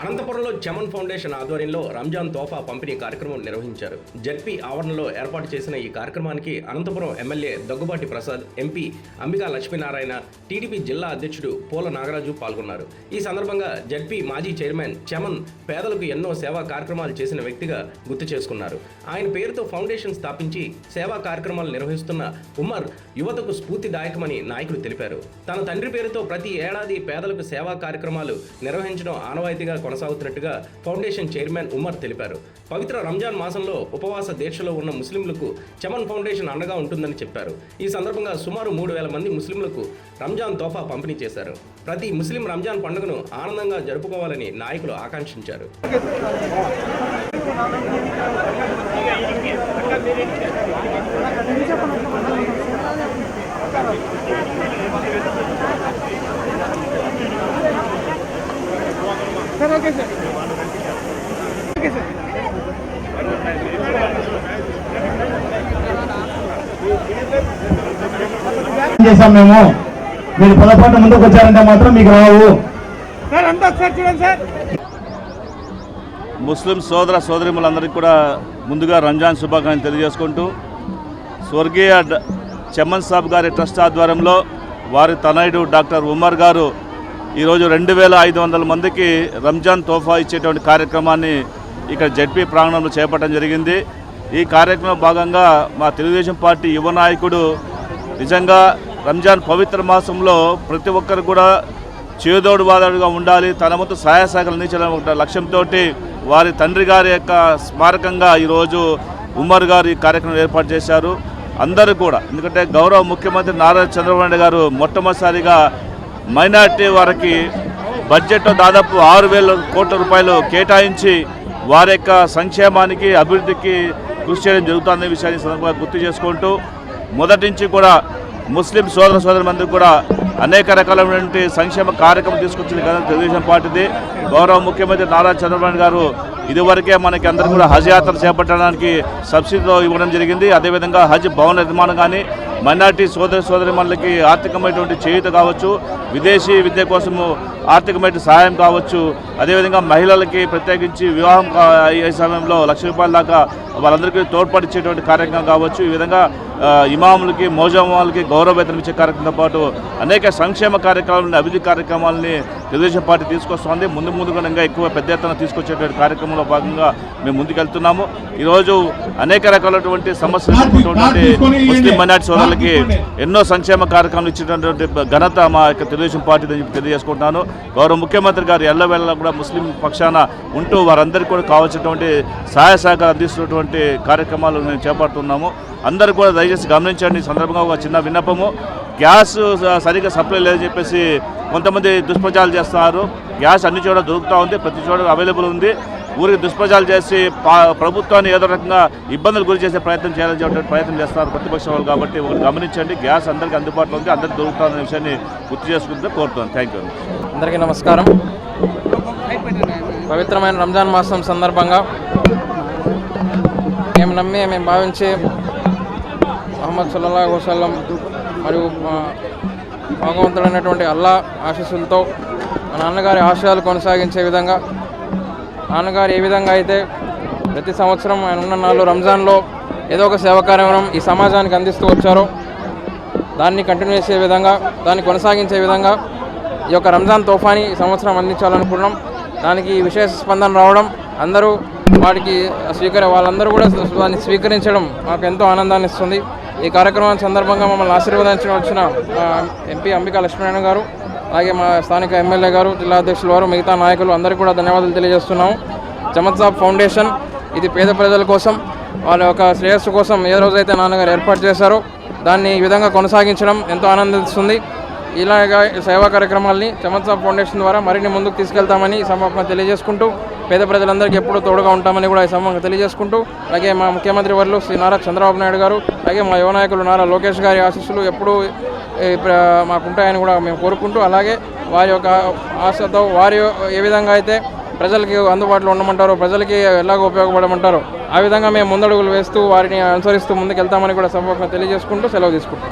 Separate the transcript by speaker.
Speaker 1: అనంతపురంలో చమన్ ఫౌండేషన్ ఆధ్వర్యంలో రంజాన్ తోఫా పంపిణీ కార్యక్రమం నిర్వహించారు. జెడ్పీ ఆవరణలో ఏర్పాటు చేసిన ఈ కార్యక్రమానికి Anantapuram MLA Daggubati Prasad, MP Ambika Lakshminarayana, TDP జిల్లా అధ్యక్షుడు పోల నాగరాజు పాల్గొన్నారు. ఈ సందర్భంగా జెడ్పీ మాజీ చైర్మన్ చమన్ పేదలకు ఎన్నో సేవా కార్యక్రమాలు చేసిన వ్యక్తిగా గుర్తు చేసుకున్నారు. ఆయన పేరుతో ఫౌండేషన్ స్థాపించి సేవా కార్యక్రమాలు నిర్వహిస్తున్న ఉమర్ యువతకు స్ఫూర్తిదాయకమని నాయకులు తెలిపారు. తన తండ్రి పేరుతో ప్రతి ఏడాది పేదలకు సేవా కార్యక్రమాలు నిర్వహించడం ఆనవాయితీగా కొనసాగుతున్నట్టుగా ఫౌండేషన్ చైర్మన్ ఉమర్ తెలిపారు. పవిత్ర రంజాన్ మాసంలో ఉపవాస దీక్షలో ఉన్న ముస్లింలకు చమన్ ఫౌండేషన్ అండగా ఉంటుందని చెప్పారు. ఈ సందర్భంగా సుమారు 3,000 మంది ముస్లింలకు రంజాన్ తోఫా పంపిణీ చేశారు. ప్రతి ముస్లిం రంజాన్ పండుగను ఆనందంగా జరుపుకోవాలని నాయకులు ఆకాంక్షించారు.
Speaker 2: చేసాం మేము. మీరు పొరపాటు ముందుకు వచ్చారంటే మాత్రం మీకు రావు.
Speaker 3: ముస్లిం సోదర సోదరిములందరికీ కూడా ముందుగా రంజాన్ శుభాకాంక్షలు తెలియజేసుకుంటూ, స్వర్గీయ చమన్ సాబ్ గారి ట్రస్ట్ ఆధ్వర్యంలో వారి తనయుడు డాక్టర్ ఉమర్ గారు ఈరోజు 2,500 మందికి రంజాన్ తోఫా ఇచ్చేటువంటి కార్యక్రమాన్ని ఇక్కడ జెడ్పీ ప్రాంగణంలో చేపట్టడం జరిగింది. ఈ కార్యక్రమంలో భాగంగా మా తెలుగుదేశం పార్టీ యువ నాయకుడు నిజంగా రంజాన్ పవిత్ర మాసంలో ప్రతి ఒక్కరు కూడా చేదోడు వాదోడుగా ఉండాలి, తన వంతు సహాయ సహకారాలు అందించాలనే లక్ష్యంతో వారి తండ్రి గారి యొక్క స్మారకంగా ఈరోజు ఉమర్ గారు ఈ కార్యక్రమం ఏర్పాటు చేశారు. అందరూ కూడా, ఎందుకంటే గౌరవ ముఖ్యమంత్రి నారా చంద్రబాబు నాయుడు గారు మొట్టమొదటిసారిగా మైనార్టీ వారికి బడ్జెట్లో దాదాపు 6,000 కోట్ల రూపాయలు కేటాయించి వారి యొక్క సంక్షేమానికి అభివృద్ధికి కృషి చేయడం జరుగుతుందనే విషయాన్ని సందర్భంగా గుర్తు చేసుకుంటూ, మొదటి నుంచి కూడా ముస్లిం సోదర సోదరులందరూ కూడా అనేక రకాలైనటువంటి సంక్షేమ కార్యక్రమం తీసుకొచ్చిన కదా తెలుగుదేశం పార్టీది. గౌరవ ముఖ్యమంత్రి నారా చంద్రబాబు గారు ఇదివరకే మనకి అందరూ కూడా హజ్ యాత్ర చేపట్టడానికి సబ్సిడీతో ఇవ్వడం జరిగింది. అదేవిధంగా హజ్ భవన నిర్మాణం కానీ, మైనార్టీ సోదరిమణులకి ఆర్థికమైనటువంటి చేయూత కావచ్చు, విదేశీ విద్య కోసము ఆర్థికమైన సహాయం కావచ్చు, అదేవిధంగా మహిళలకి ప్రత్యేకించి వివాహం అయ్యే సమయంలో ₹1,00,000 దాకా వాళ్ళందరికీ తోడ్పడిచ్చేటువంటి కార్యక్రమం కావచ్చు. ఈ విధంగా ఇమాములకి, మోజామాలకి గౌరవ వేతనం ఇచ్చే కార్యక్రమంతో పాటు అనేక సంక్షేమ కార్యక్రమాలని, అభివృద్ధి కార్యక్రమాలని తెలుగుదేశం పార్టీ తీసుకొస్తుంది. ముందుగా ఇంకా ఎక్కువ పెద్ద ఎత్తున తీసుకొచ్చేటువంటి కార్యక్రమంలో భాగంగా మేము ముందుకెళ్తున్నాము. ఈరోజు అనేక రకాలైనటువంటి సమస్యలు ఎదుర్కొంటున్నటువంటి ముస్లిం మైనార్టీ సోదరులకి ఎన్నో సంక్షేమ కార్యక్రమాలు ఇచ్చేటటువంటి ఘనత మా యొక్క తెలుగుదేశం పార్టీ తెలియజేసుకుంటున్నాను. గౌరవ ముఖ్యమంత్రి గారు ఎల్లవేళలా కూడా ముస్లిం పక్షాన ఉంటూ వారందరికీ కూడా కావాల్సినటువంటి సహాయ సహకారం అందిస్తున్నటువంటి కార్యక్రమాలు మేము చేపడుతున్నాము. అందరూ కూడా దయచేసి గమనించండి. ఈ సందర్భంగా ఒక చిన్న విన్నపము, గ్యాస్ సరిగ్గా సప్లై లేదని చెప్పేసి కొంతమంది దుష్ప్రచారాలు చేస్తున్నారు. గ్యాస్ అన్ని చోట్ల దొరుకుతూ ఉంది, ప్రతి చోట అవైలబుల్ ఉంది. ఊరికి దుష్ప్రచారాలు చేసి ప్రభుత్వాన్ని ఏదో రకంగా ఇబ్బందులు గురి చేసే ప్రయత్నం చేయాలని ప్రయత్నం చేస్తున్నారు ప్రతిపక్ష వాళ్ళు. కాబట్టి ఒకటి గమనించండి, గ్యాస్ అందరికీ అందుబాటులో ఉంది, అందరికీ దొరుకుతుందనే విషయాన్ని గుర్తు చేసుకుంటే కోరుతున్నాను. Thank you.
Speaker 4: అందరికీ నమస్కారం. పవిత్రమైన రంజాన్ మాసం సందర్భంగా మేము భావించే ముహమ్మద్ సల్లల్లాహు అలైహి వసల్లం మరియు భగవంతుడైనటువంటి అల్లా ఆశీస్సులతో మా నాన్నగారి ఆశయాలు కొనసాగించే విధంగా, నాన్నగారు ఏ విధంగా అయితే ప్రతి సంవత్సరం ఆయన ఉన్న నాళ్ళు రంజాన్లో ఏదో ఒక సేవా కార్యక్రమం ఈ సమాజానికి అందిస్తూ వచ్చారో దాన్ని కంటిన్యూ చేసే విధంగా, దాన్ని కొనసాగించే విధంగా ఈ యొక్క రంజాన్ తోఫాని ఈ సంవత్సరం అందించాలనుకున్నాం. దానికి విశేష స్పందన రావడం, అందరూ వాటికి వాళ్ళందరూ కూడా దాన్ని స్వీకరించడం మాకు ఎంతో ఆనందాన్ని ఇస్తుంది. ఈ కార్యక్రమం సందర్భంగా మమ్మల్ని ఆశీర్వదించడం వచ్చిన ఎంపీ అంబికా లక్ష్మీనారాయణ గారు, అలాగే మా స్థానిక ఎమ్మెల్యే గారు, జిల్లా అధ్యక్షుల వారు, మిగతా నాయకులు అందరికీ కూడా ధన్యవాదాలు తెలియజేస్తున్నాము. చమన్ సాబ్ ఫౌండేషన్ ఇది పేద ప్రజల కోసం, వాళ్ళ యొక్క శ్రేయస్సు కోసం ఏ రోజైతే నాన్నగారు ఏర్పాటు చేశారో దాన్ని ఈ విధంగా కొనసాగించడం ఎంతో ఆనందిస్తుంది. ఇలాగా సేవా కార్యక్రమాల్ని చమన్ సాబ్ ఫౌండేషన్ ద్వారా మరిన్ని ముందుకు తీసుకెళ్తామని ఈ సందర్భంగా తెలియజేసుకుంటూ, పేద ప్రజలందరికీ ఎప్పుడూ తోడుగా ఉంటామని కూడా ఈ సందర్భంగా తెలియజేసుకుంటూ, అలాగే మా ముఖ్యమంత్రి వర్యులు శ్రీ నారా చంద్రబాబు నాయుడు గారు, అలాగే మా యువ నాయకులు నారా లోకేష్ గారి ఆశీస్సులు ఎప్పుడూ మాకుంటాయని కూడా మేము కోరుకుంటూ, అలాగే వారి యొక్క ఆశతో వారి ఏ విధంగా అయితే ప్రజలకి అందుబాటులో ఉండమంటారో, ప్రజలకి ఎలాగో ఉపయోగపడమంటారో ఆ విధంగా మేము ముందడుగులు వేస్తూ వారిని అనుసరిస్తూ ముందుకు వెళ్తామని కూడా సందర్భంగా తెలియజేసుకుంటూ సెలవు తీసుకుంటాం.